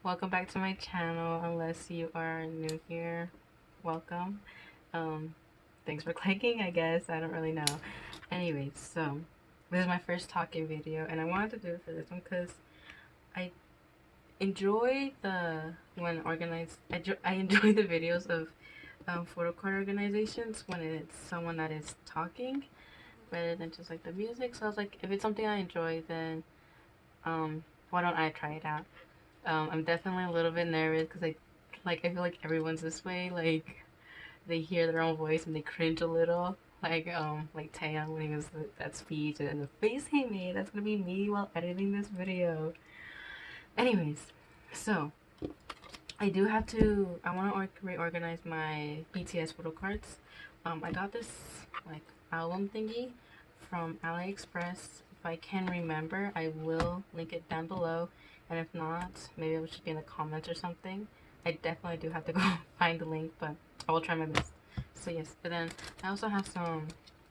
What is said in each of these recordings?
Welcome back to my channel. Unless you are new here, welcome. Um, Thanks for clicking, I guess. I don't really know. Anyways, so this is my first talking video, and I wanted to do it for this one because I enjoy the when organized. I enjoy the videos of photocard organizations when it's someone that is talking rather than just like the music. So I was like, if it's something I enjoy, then why don't I try it out? I'm definitely a little bit nervous because I feel like everyone's this way. Like they hear their own voice and they cringe a little. Like Taeyang when he was that speech and the face he made. That's gonna be me while editing this video. Anyways, so I do have to. I want to reorganize my BTS photo cards. I got this like album thingy from AliExpress. If I can remember, I will link it down below. And if not, maybe it should be in the comments or something. I definitely do have to go find the link, but I will try my best. So yes, but then I also have some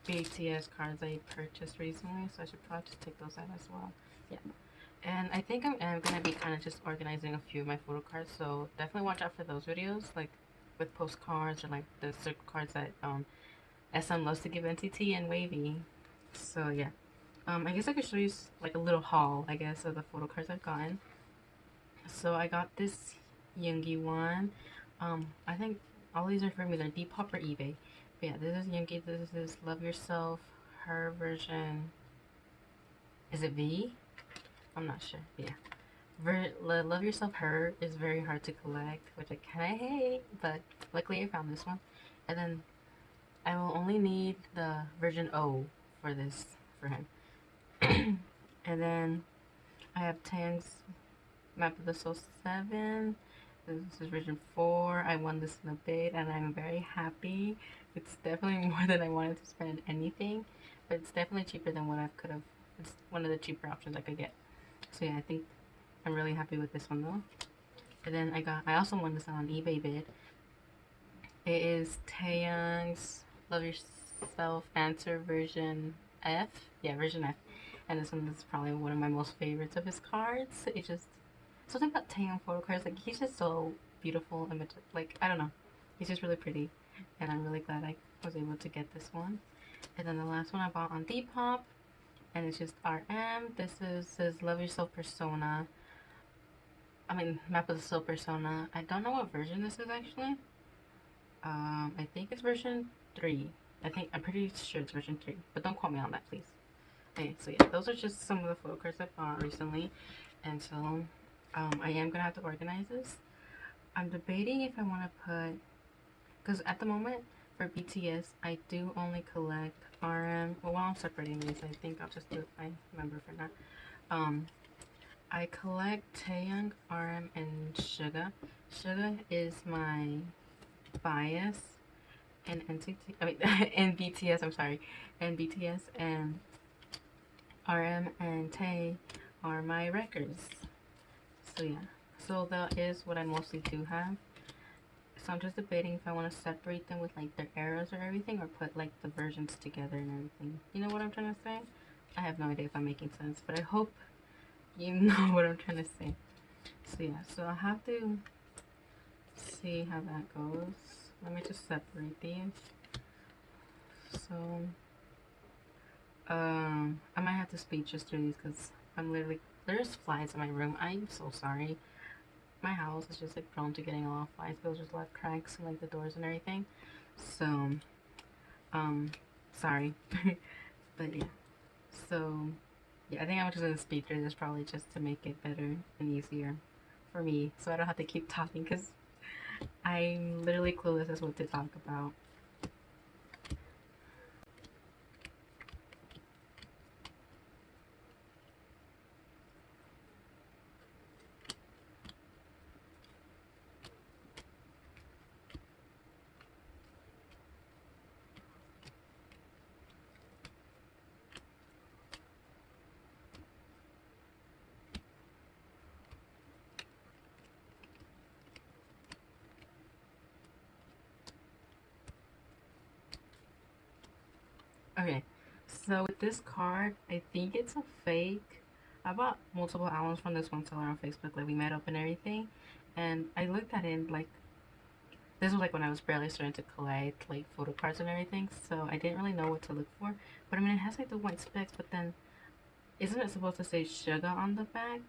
BTS cards I purchased recently, so I should probably just take those out as well. Yeah. And I think I'm gonna be kind of just organizing a few of my photo cards, so definitely watch out for those videos, like with postcards or like the circle cards that SM loves to give NCT and Wavy. So yeah, I guess I could show you like a little haul, I guess, of the photo cards I've gotten. So I got this Yoongi one. I think all these are from either Depop or eBay. But yeah, this is Yoongi. This is Love Yourself. Her version. Is it V? I'm not sure. Yeah. Love Yourself Her is very hard to collect, which I kind of hate, but luckily I found this one. And then I will only need the version O for this, for him. And then I have Taeyang's Map of the Soul 7. This is version 4. I won this in a bid and I'm very happy. It's definitely more than I wanted to spend anything, but it's definitely cheaper than what I could have. It's one of the cheaper options I could get. So yeah, I think I'm really happy with this one though. And then I also won this on eBay bid. It is Taeyang's Love Yourself Answer version F. Yeah, version F. And this one is probably one of my most favorites of his cards. It just something about Taeyang photo cards, like he's just so beautiful and like I don't know, he's just really pretty, and I'm really glad I was able to get this one. And then the last one I bought on Depop, and it's just RM. This is says Love Yourself Persona. I mean Map of the Soul Persona. I don't know what version this is actually. I think it's version 3. I'm pretty sure it's version 3, but don't quote me on that, please. Okay, so yeah, those are just some of the photo cards I bought recently, and so I am gonna have to organize this. I'm debating if I want to put, because at the moment for BTS, I do only collect RM. Well, while I'm separating these, I think I'll just do it by member for now. I collect Taeyang, RM, and Suga. Suga is my bias and NCT. I mean, and BTS. I'm sorry, and BTS and RM and Tae are my records. So yeah, so that is what I mostly do have. So I'm just debating if I want to separate them with like their eras or everything, or put like the versions together and everything. You know what I'm trying to say? I have no idea if I'm making sense, but I hope you know what I'm trying to say. So yeah, so I'll have to see how that goes. Let me just separate these. So I might have to speed just through these because I'm literally there's flies in my room. I'm so sorry. My house is just like prone to getting a lot of flies. There's just a lot of cracks in like the doors and everything. So sorry. But yeah. So yeah, I think I'm just gonna speed through this probably just to make it better and easier for me, so I don't have to keep talking because I'm literally clueless as what to talk about. Okay, so with this card, I think it's a fake. I bought multiple albums from this one seller on Facebook. Like we met up and everything, and I looked at it like this was like when I was barely starting to collect like photocards and everything. So I didn't really know what to look for. But I mean, it has like the white specs, but then isn't it supposed to say sugar on the back?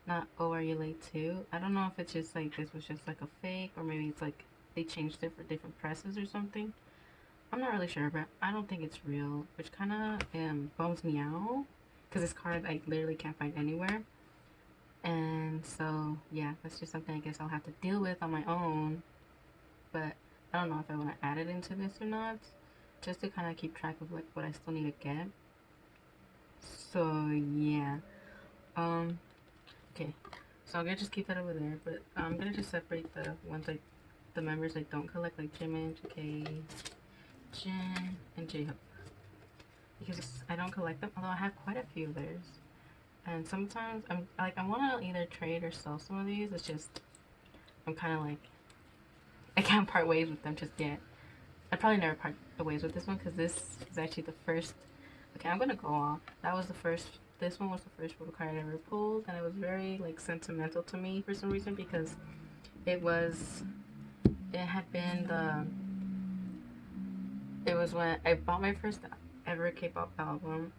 Not oh are you late too? I don't know if it's just like this was just like a fake or maybe it's like they changed it for different presses or something. I'm not really sure, but I don't think it's real, which kind of bums me out because this card I literally can't find anywhere. And so yeah, that's just something I guess I'll have to deal with on my own. But I don't know if I want to add it into this or not, just to kind of keep track of like what I still need to get. So yeah, um, okay. So I'm gonna just keep that over there, but I'm gonna just separate the ones like the members I don't collect, like Jimin, JK, Jin, and J-Hope, because I don't collect them. Although I have quite a few of theirs, and sometimes I'm like I want to either trade or sell some of these. It's just I'm kind of like I can't part ways with them just yet. I'd probably never part ways with this one because this is actually the first. Okay, I'm gonna go off. That was the first. This one was the first photo card I ever pulled, and it was very like sentimental to me for some reason because it was. It had been the. It was when I bought my first ever K-pop album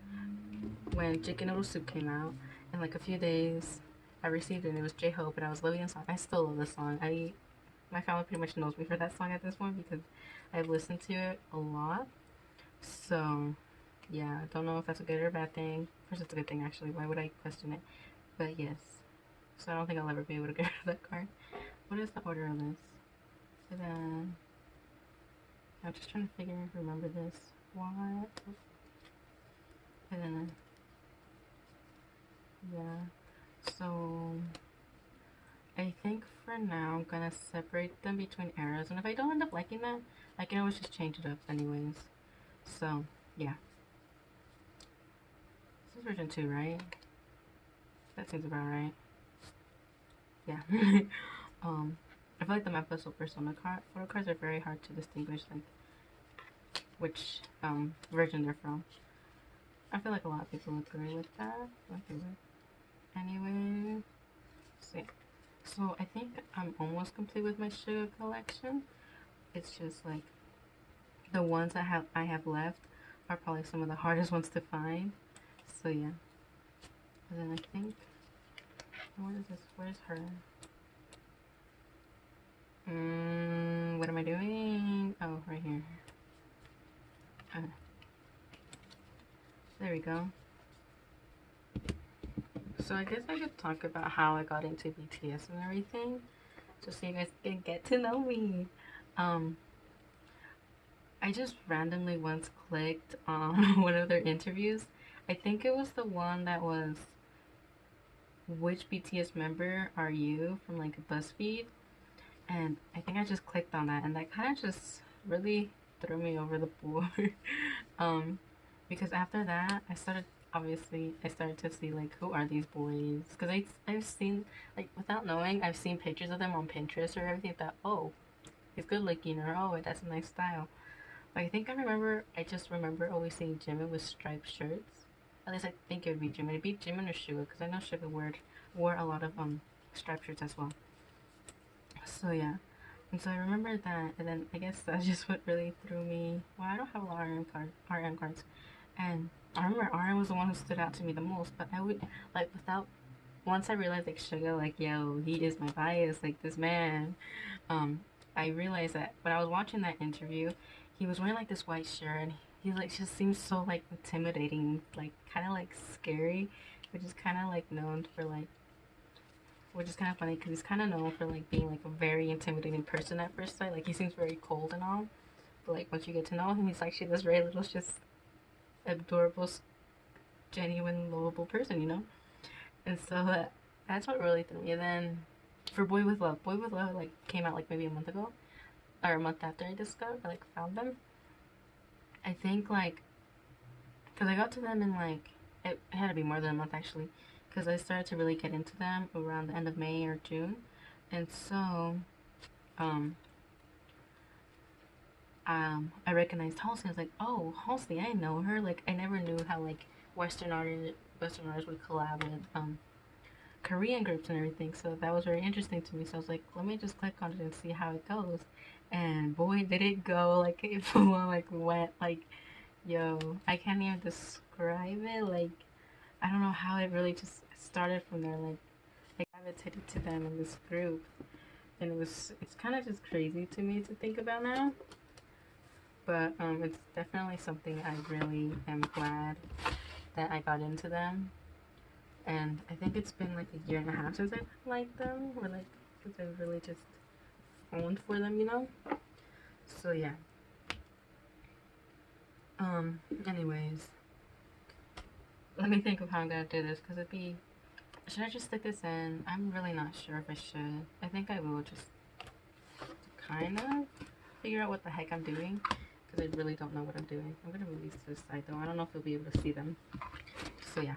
when Chicken Noodle Soup came out. In like a few days, I received it. And it was J-Hope, and I was loving the song. I still love the song. My family pretty much knows me for that song at this point because I've listened to it a lot. So yeah, I don't know if that's a good or a bad thing. First, it's a good thing actually. Why would I question it? But yes. So I don't think I'll ever be able to get rid of that card. What is the order of this? And then I'm just trying to remember this. What? And then yeah. So I think for now I'm gonna separate them between eras, and if I don't end up liking that, I can always just change it up anyways. So yeah. This is version 2, right? That seems about right. Yeah. I feel like the Mephisto Persona photo cards are very hard to distinguish, like which version they're from. I feel like a lot of people agree with that. Okay, anyway, see. So I think I'm almost complete with my sugar collection. It's just like the ones I have left are probably some of the hardest ones to find. So yeah. And then I think what is this? Where's her? What am I doing? Oh, right here. There we go. So I guess I could talk about how I got into BTS and everything, just so you guys can get to know me. Um, I just randomly once clicked on one of their interviews. I think it was the one that was "Which BTS member are you?" from like BuzzFeed, and I think I just clicked on that, and that kind of just really threw me over the board. um, because after that, I started to see like who are these boys? Because I've seen like without knowing, I've seen pictures of them on Pinterest or everything. That oh, he's good looking, or oh, that's a nice style. But I just remember always seeing Jimin with striped shirts. At least I think it would be Jimin. It'd be Jimin or Suga because I know Suga wore a lot of striped shirts as well. So yeah, and so I remember that, and then I guess that's just what really threw me. Well, I don't have a lot of RM cards, and I remember RM was the one who stood out to me the most. But I would like without once I realized like Sugar, like yo, he is my bias, like this man. Um, I realized that when I was watching that interview, he was wearing like this white shirt, and he like just seems so like intimidating, like kind of like scary, which is kind of like known for like which is kind of funny because he's kind of known for like being like a very intimidating person at first sight. Like he seems very cold and all, but like once you get to know him, he's actually this very little, just adorable, genuine, lovable person, you know. And so that's what really threw me. And then for Boy with Love like came out like maybe a month ago or a month after I discovered, I like found them. I think like because I got to them in like it had to be more than a month actually because I started to really get into them around the end of May or June, and so um I recognized Halsey. I was like, oh, Halsey, I know her. Like I never knew how like Western artists Western artists would collab with Korean groups and everything. So that was very interesting to me. So I was like, let me just click on it and see how it goes. And boy, did it go like it full on like went like, yo, I can't even describe it. Like, I don't know how it really just started from there. Like, I gravitated to them in this group, and it's kind of just crazy to me to think about now. But it's definitely something I really am glad that I got into them. And I think it's been like a year and a half since I liked them, or like since I really just owned for them, you know. So yeah. Anyways, let me think of how I'm gonna do this, because it'd be, should I just stick this in? I'm really not sure if I should. I think I will just kind of figure out what the heck I'm doing, because I really don't know what I'm doing. I'm gonna move these to the side though. I don't know if you'll be able to see them. So yeah.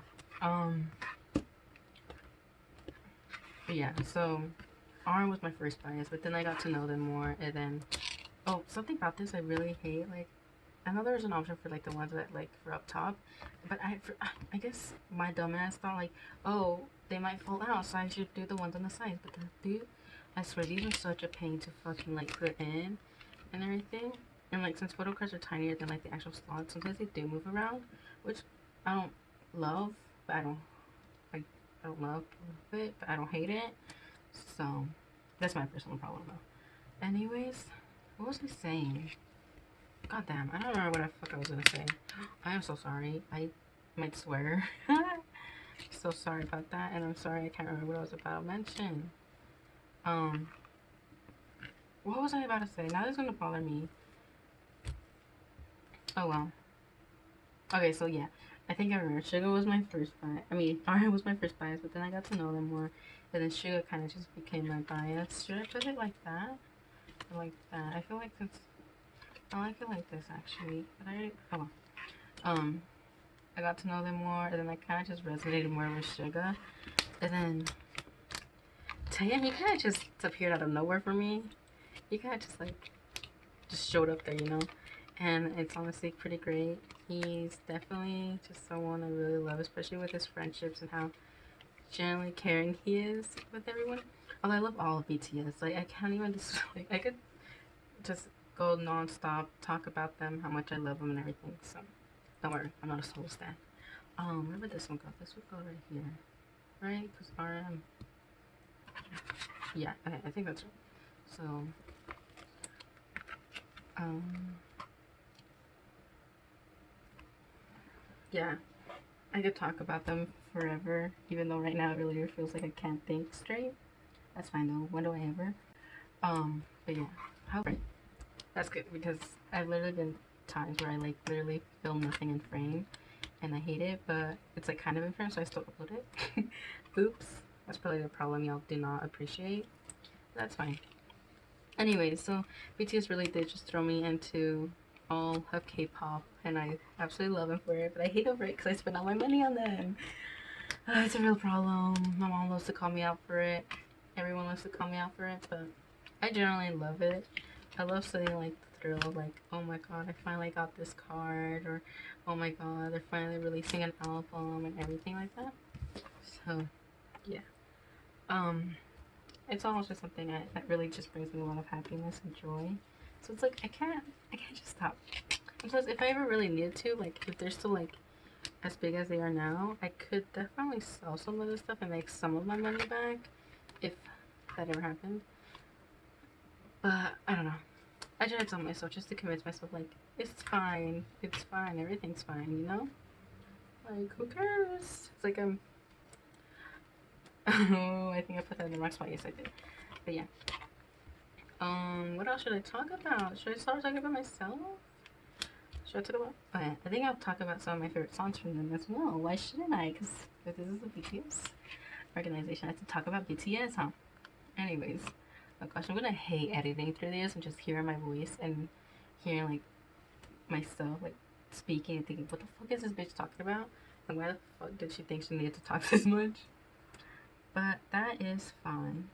Yeah, so R was my first bias, but then I got to know them more, and then, oh, something about this I really hate, like, I know there's an option for like the ones that like for up top, but I guess my dumbass thought like, oh, they might fall out, so I should do the ones on the sides. But then, dude, I swear these are such a pain to fucking like put in and everything. And like since photo cards are tinier than like the actual slots, sometimes they do move around, which I don't love, but I don't love it, but I don't hate it. So that's my personal problem though. Anyways, what was I saying? God damn, I don't remember what the fuck I was gonna say. I am so sorry. I might swear. So sorry about that, and I'm sorry I can't remember what I was about to mention. What was I about to say? Now this is gonna bother me. Oh well. Okay, so yeah. I think I remember. Sugar was my first bias. I mean, Farhan was my first bias, but then I got to know them more. And then Sugar kind of just became my bias. Should I put it like that? Or like that? I feel like it's... I like it like this actually, but I already, oh well. I got to know them more, and then I kind of just resonated more with Suga, and then Taeyang, he kind of just appeared out of nowhere for me. He kind of just like just showed up there, you know, and it's honestly pretty great. He's definitely just someone I really love, especially with his friendships and how genuinely caring he is with everyone. Although I love all of BTS, like I can't even just like I could just go non-stop talk about them, how much I love them and everything. So don't worry, I'm not a solo stan. Where would this one go? This would go right here, right? Because RM, yeah, okay, I think that's right. So yeah, I could talk about them forever, even though right now it really feels like I can't think straight. That's fine though. When do I ever? But yeah, how right? That's good, because I've literally been times where I like literally film nothing in frame, and I hate it, but it's like kind of in frame, so I still upload it. Oops, that's probably the problem y'all do not appreciate. That's fine. Anyways, so BTS really did just throw me into all of K-pop, and I absolutely love them for it, but I hate them for it because I spend all my money on them. It's a real problem. My mom loves to call me out for it. Everyone loves to call me out for it, but I generally love it. I love seeing like the thrill of like, oh my god, I finally got this card, or oh my god, they're finally releasing an album and everything like that. So yeah. It's almost just something that really just brings me a lot of happiness and joy. So it's like I can't just stop. Because if I ever really needed to, like if they're still like as big as they are now, I could definitely sell some of this stuff and make some of my money back if that ever happened. But I don't know. I try to tell myself just to convince myself like it's fine, everything's fine, you know? Like who cares? It's like I'm oh, I think I put that in the wrong spot. Yes, I did. But yeah. What else should I talk about? Should I start talking about myself? Should I talk about? Okay, I think I'll talk about some of my favorite songs from them as well. Why shouldn't I? Because this is a BTS organization. I have to talk about BTS, huh? Anyways, oh gosh, I'm gonna hate editing through this and just hearing my voice and hearing like myself like speaking and thinking, what the fuck is this bitch talking about? And why the fuck did she think she needed to talk this much? But that is fine.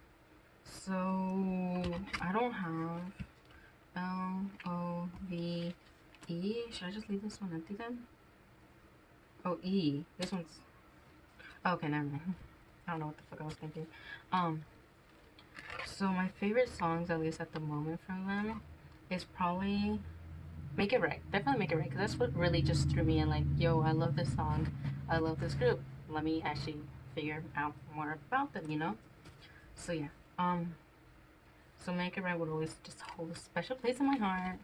So I don't have LOVE. Should I just leave this one empty then? Oh, E. This one's Okay, never mind. I don't know what the fuck I was thinking. Um, so my favorite songs, at least at the moment from them, is probably Make It Right. Definitely Make It Right, because that's what really just threw me in. Like, yo, I love this song. I love this group. Let me actually figure out more about them, you know? So yeah. Um, so Make It Right would always just hold a special place in my heart.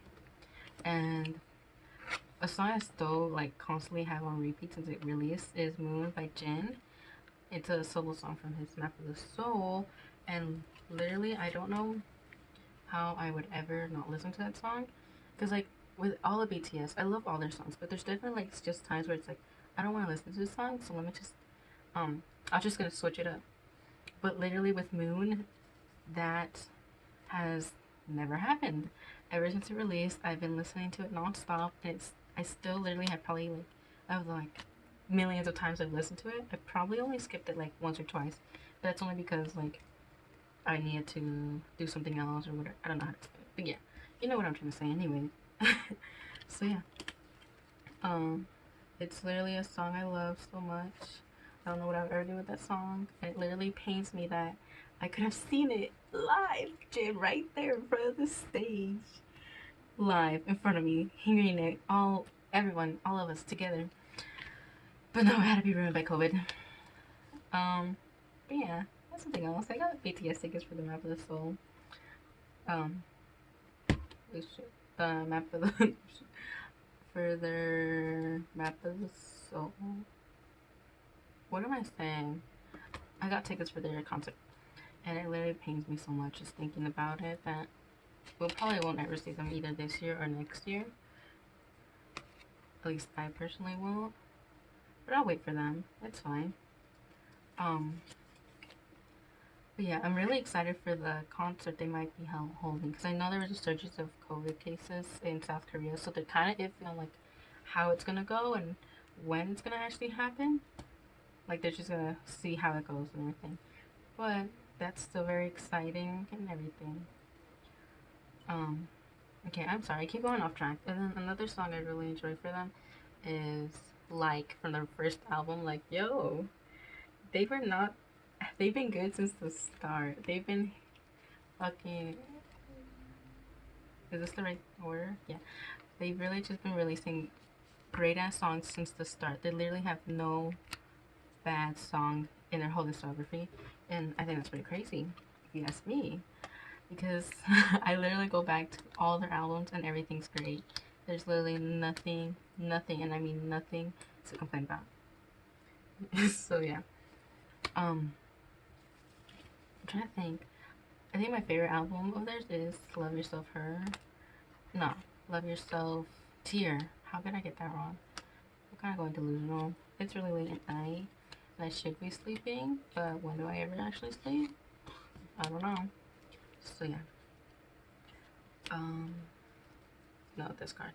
And a song I still like constantly have on repeat since it released is Moon by Jin. It's a solo song from his Map of the Soul, and literally I don't know how I would ever not listen to that song, because like with all of BTS, I love all their songs, but there's definitely like just times where it's like I don't want to listen to this song, so let me just I'm just gonna switch it up. But literally with Moon, that has never happened. Ever since it released, I've been listening to it nonstop, and I still literally have probably like of like millions of times I've listened to it. I probably only skipped it like once or twice. But that's only because like I needed to do something else or whatever. I don't know how to explain it. But yeah, you know what I'm trying to say anyway. So yeah. Um it's literally a song I love so much. I don't know what I would ever do with that song. And it literally pains me that I could have seen it live, Jim, right there in front of the stage. Live in front of me, hearing it all everyone, all of us together. But no, it had to be ruined by COVID. But yeah, that's something else. I got BTS tickets for the Map of the Soul. Um, the Map of the for their Map of the Soul. What am I saying? I got tickets for their concert, and it literally pains me so much just thinking about it that we'll probably won't ever see them either this year or next year. At least I personally won't. But I'll wait for them. It's fine. Um, But yeah, I'm really excited for the concert they might be holding, because I know there was a surge of COVID cases in South Korea, so they're kind of iffy on like how it's gonna go and when it's gonna actually happen. Like they're just gonna see how it goes and everything. But that's still very exciting and everything. Um, okay, I'm sorry, I keep going off track. And then another song I really enjoy for them is Like from their first album. Like, yo, they were not. They've been good since the start. They've been fucking. Is this the right order? Yeah. They've really just been releasing great ass songs since the start. They literally have no bad song in their whole discography. And I think that's pretty crazy, if you ask me. Because I literally go back to all their albums and everything's great. There's literally nothing, and I mean nothing to complain about. So yeah. I'm trying to think. I think my favorite album of theirs is Love Yourself Her. No, Love Yourself Tear. How could I get that wrong? I'm kind of going delusional. It's really late at night and I should be sleeping, but when do I ever actually sleep? I don't know. So yeah. No, this card.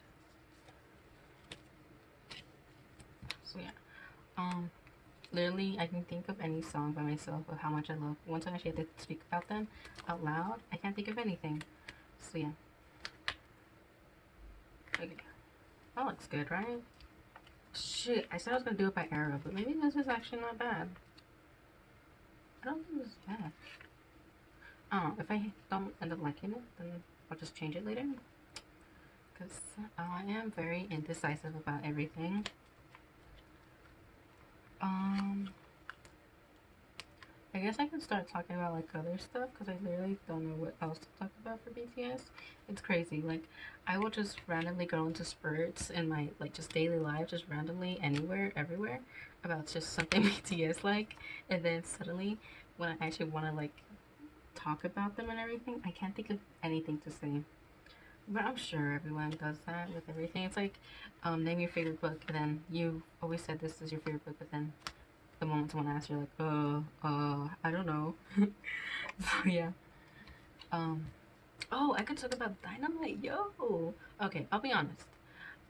So yeah. Literally, I can think of any song by myself of how much I love. Once I actually have to speak about them out loud, I can't think of anything. So yeah. Okay. That looks good, right? Shit, I said I was gonna do it by arrow, but maybe this is actually not bad. I don't think this is bad. I don't know, if I don't end up liking it, then I'll just change it later. Because I am very indecisive about everything. I guess I can start talking about like other stuff because I literally don't know what else to talk about for BTS. It's crazy. Like I will just randomly go into spurts in my like just daily life, just randomly anywhere, everywhere, about just something BTS like, and then suddenly when I actually want to like talk about them and everything, I can't think of anything to say. But I'm sure everyone does that with everything. It's like, name your favorite book, and then you always said this is your favorite book, but then the moment someone asks, you're like, I don't know. So yeah. Oh, I could talk about Dynamite, yo. Okay, I'll be honest.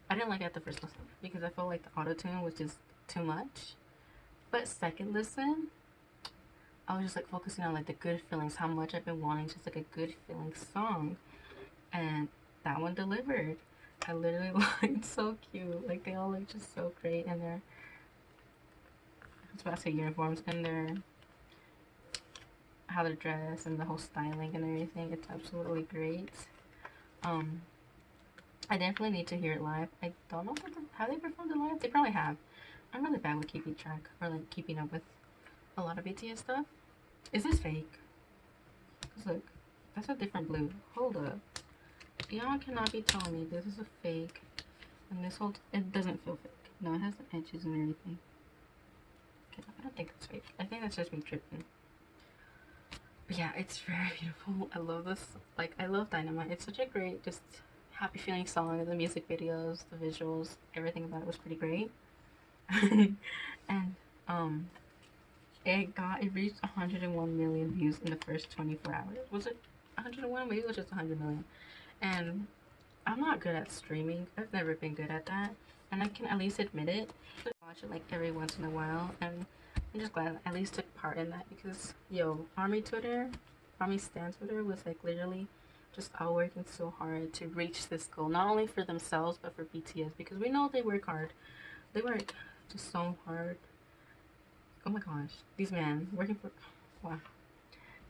I didn't like it at the first listen because I felt like the auto tune was just too much. But second listen, I was just like focusing on like the good feelings, how much I've been wanting just like a good feeling song, and that one delivered. I literally like it's so cute. Like they all look just so great, and they're it's about to say uniforms and their how they're dressed and the whole styling and everything. It's absolutely great. Um, I definitely need to hear it live. I don't know how they performed it live. They probably have. I'm really bad with keeping track or like keeping up with a lot of BTS stuff. Is this fake? Cause look, that's a different blue. Hold up. Y'all cannot be telling me this is a fake. And this whole it doesn't feel fake. No, it has the edges and everything. Okay, I don't think it's fake. I think that's just me tripping. But yeah, it's very beautiful. I love this. Like, I love Dynamite. It's such a great, just happy feeling song. The music videos, the visuals, everything about it was pretty great. And it reached 101 million views in the first 24 hours. Was it 101? Maybe it was just 100 million. And I'm not good at streaming. I've never been good at that, and I can at least admit it. I watch it like every once in a while, and I'm just glad I at least took part in that because Army Stan Twitter was like literally just all working so hard to reach this goal, not only for themselves but for BTS, because we know they work hard. They work just so hard. Oh my gosh, these men working for wow.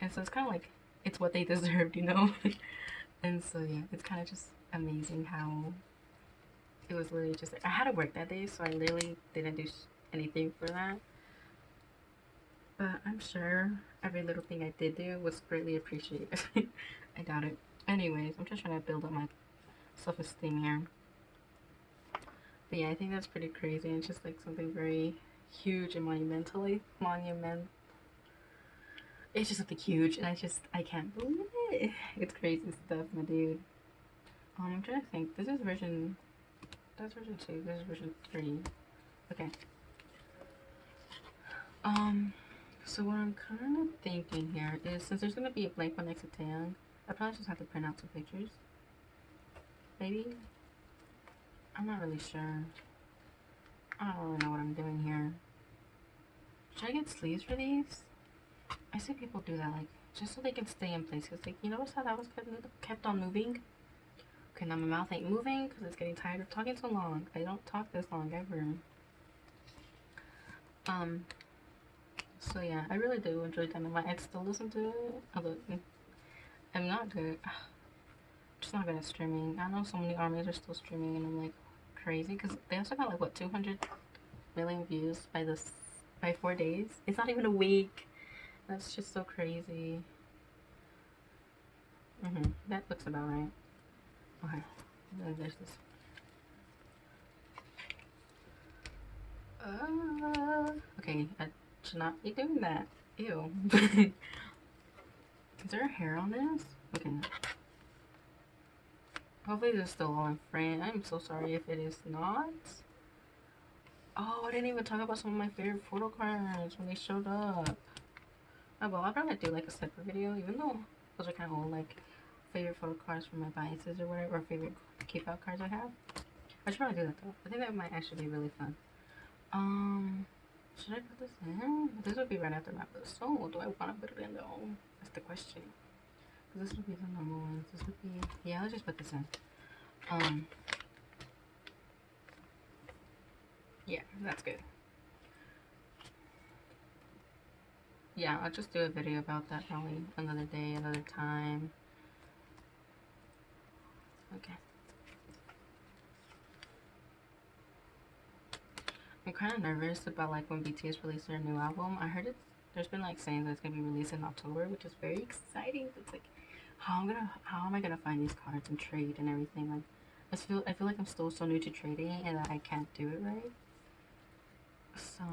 And so it's kind of like it's what they deserved, you know. And so yeah, it's kind of just amazing how it was literally just like I had to work that day, so I literally didn't do anything for that. But I'm sure every little thing I did do was greatly appreciated. I doubt it. Anyways, I'm just trying to build up my self-esteem here. But yeah, I think that's pretty crazy. It's just like something very huge and monument. It's just something huge, and I can't believe it. It's crazy stuff, my dude. I'm trying to think. This is version. That's version 2. This is version 3. Okay. So what I'm kind of thinking here is, since there's gonna be a blank one next to Taeyang, I probably just have to print out some pictures. Maybe. I'm not really sure. I don't really know what I'm doing here. Should I get sleeves for these? I see people do that, like, just so they can stay in place. Cause like, you notice how that was kept on moving? Okay, now my mouth ain't moving because it's getting tired of talking so long. I don't talk this long ever. So yeah, I really do enjoy Dynamite. I still listen to it. Although I'm not good. Just not good at streaming. I know so many armies are still streaming, and I'm like crazy because they also got like what 200 million views by 4 days. It's not even a week. That's just so crazy. That looks about right. Okay, then there's this. Okay, I should not be doing that. Ew. Is there a hair on this? Okay. Hopefully this is still all in frame. I'm so sorry if it is not. Oh, I didn't even talk about some of my favorite photo cards when they showed up. Oh, well, I'll probably do like a separate video, even though those are kind of old, like favorite photo cards from my biases or whatever, or favorite keep out cards I have. I should probably do that though. I think that might actually be really fun. Should I put this in? This would be right after my episode. Do I want to put it in though? That's the question. Because this would be the normal ones. This would be, yeah, let's just put this in. Yeah, that's good. Yeah, I'll just do a video about that probably another day, another time. Okay. I'm kind of nervous about like when BTS release their new album. I heard there's been like saying that it's gonna be released in October, which is very exciting. It's like how am I gonna find these cards and trade and everything? Like I feel like I'm still so new to trading and that I can't do it right. So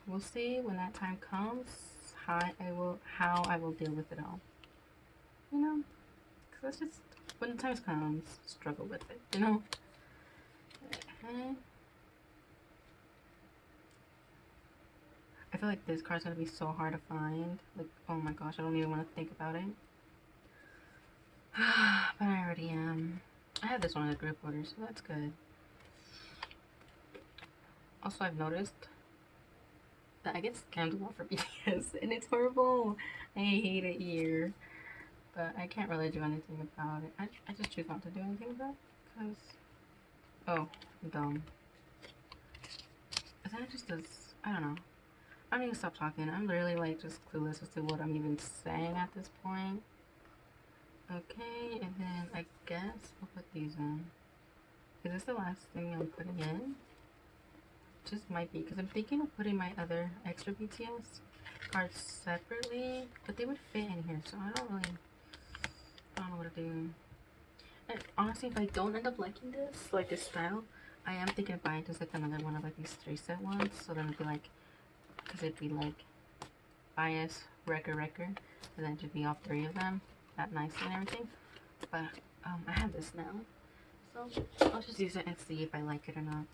we'll see when that time comes how I will deal with it all. You know, because that's just when the time comes, struggle with it. You know. Okay. I feel like this card's gonna be so hard to find. Like, oh my gosh, I don't even want to think about it. But I already am. I have this one in the group order, so that's good. Also, I've noticed that I get scammed a lot for BTS, and it's horrible. I hate it here. But I can't really do anything about it. I just choose not to do anything about it, because... Oh, I'm dumb. I think it just does... I don't know. I need to stop talking. I'm literally like just clueless as to what I'm even saying at this point. Okay, and then I guess we'll put these in. Is this the last thing I'm putting in? Just might be, because I'm thinking of putting my other extra BTS cards separately, but they would fit in here, so I don't know what to do. And honestly, if I don't end up liking this, like this style, I am thinking of buying just like another one of like these 3-set ones, so then it'd be like, because it'd be like bias, wrecker, and then it'd be all 3 of them, that nicely and everything. But I have this now, so I'll just use it and see if I like it or not.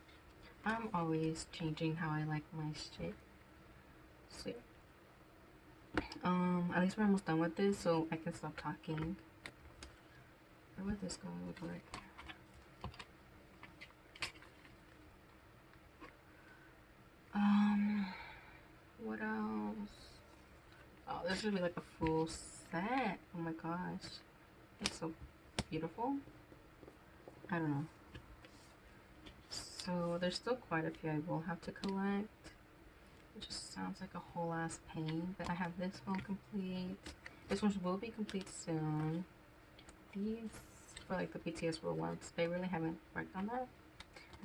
I'm always changing how I like my shit. So at least we're almost done with this, so I can stop talking. Where would this go? It would go right there. What else? Oh, this would be like a full set. Oh my gosh. It's so beautiful. I don't know. So there's still quite a few I will have to collect. It just sounds like a whole ass pain. But I have this one complete. This one will be complete soon. These for like the BTS World ones, they really haven't worked on that.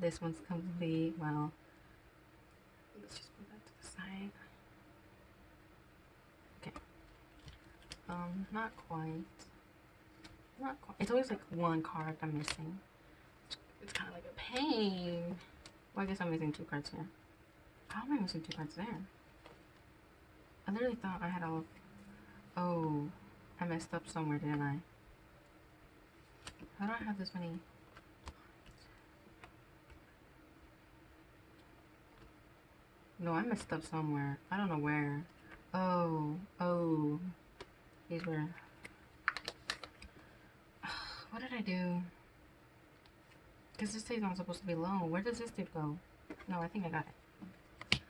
This one's complete. Wow. Let's just put that to the side. Okay. Not quite. Not quite. It's always like one card I'm missing. It's kind of like a pain. Well, I guess I'm missing 2 cards here. How am I missing 2 cards there? I literally thought I had all of... Oh, I messed up somewhere, didn't I? How do I have this many? No, I messed up somewhere. I don't know where. Oh. These were... What did I do? Because this tape's not supposed to be low. Where does this tape go? No, I think I got it.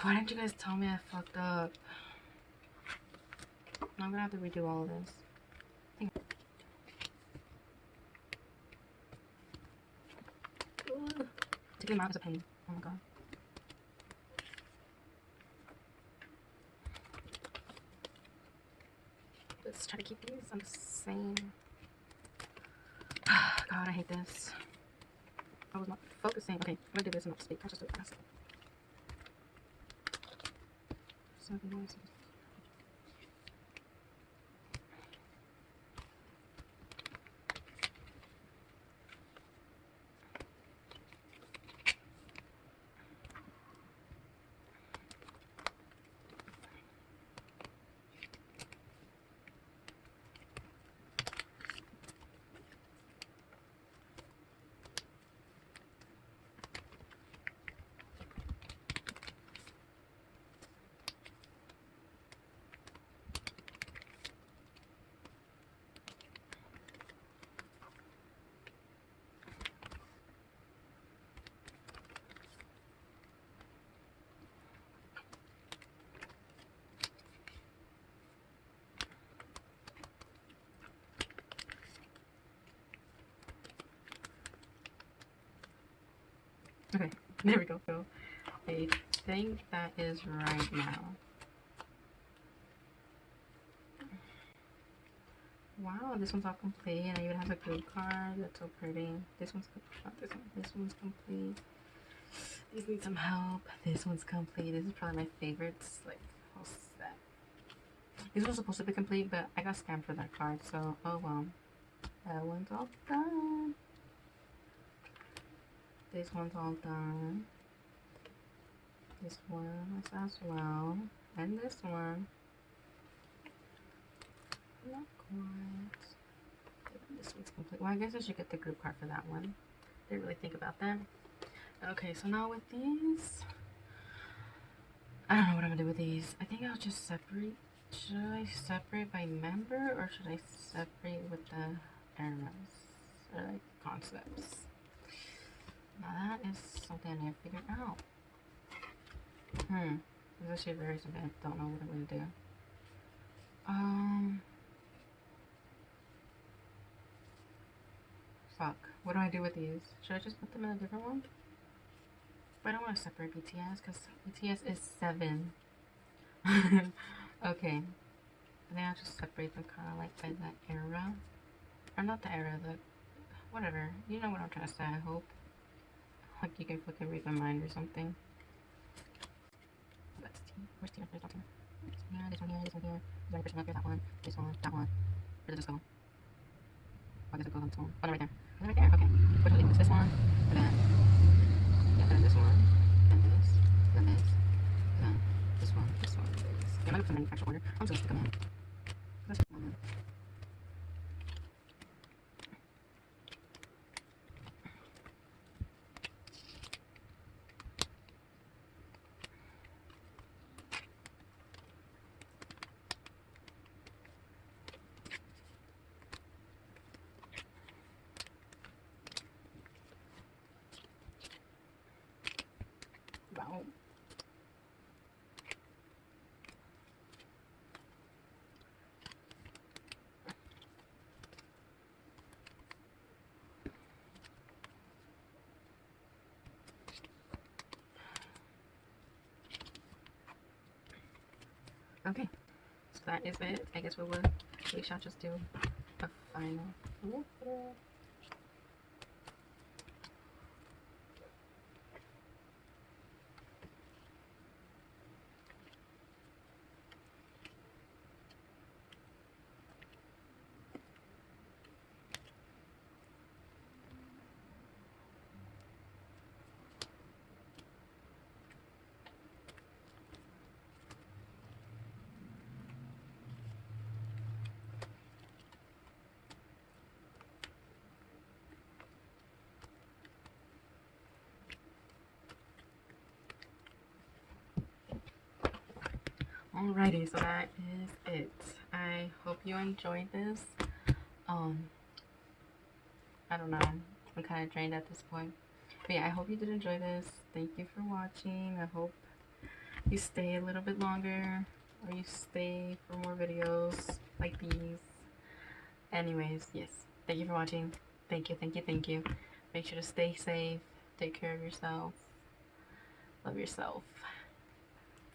Why didn't you guys tell me I fucked up? I'm gonna have to redo all of this. To get them out is a pain. Oh my god. Let's try to keep these on the same. God, I hate this. I was not focusing. Okay, I'm gonna do this and not speak. I'll just do it fast. 7 years. Okay, there we go. I think that is right now. Wow, this one's all complete, and it even has a group card. That's so pretty. This one's not this one. This one's complete. These need some help. This one's complete. This is probably my favorites. Like, whole set. This was supposed to be complete, but I got scammed for that card. So, oh well. That one's all done. This one's all done. This one is as well. And this one. Not quite. This one's complete. Well, I guess I should get the group card for that one. Didn't really think about that. Okay, so now with these, I don't know what I'm gonna do with these. I think I'll just separate. Should I separate by member or should I separate with the arrows or like concepts? Now that is something I need to figure out. This is actually very simple. I don't know what I'm gonna do. Fuck. What do I do with these? Should I just put them in a different one? But I don't want to separate BTS because BTS is 7. Okay. I think I'll just separate them kind of like by the era. Or not the era, the whatever. You know what I'm trying to say, I hope. Like you can fucking read my mind or something. That's T. Where's T? Where's T? Yeah, this one here, this one here. Is there any person up here? That one, this one, that one. Where does this go? I guess it goes on this one. Oh, no, right there. Is it right there? Okay. Which one? It's this one, or that? Yeah, then this one, then this, then this, then this one, this one, this. Yeah, I'm gonna put the manufacturer order. I'm just gonna stick them in. Let's stick them in. Wow. Okay, so that is it. I guess we shall just do a final look. Alrighty, so that is it. I hope you enjoyed this. I don't know. I'm kind of drained at this point. But yeah, I hope you did enjoy this. Thank you for watching. I hope you stay a little bit longer, or you stay for more videos like these. Anyways, yes. Thank you for watching. Thank you, thank you, thank you. Make sure to stay safe. Take care of yourself. Love yourself.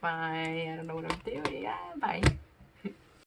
Bye. I don't know what I'm doing. Yeah, bye.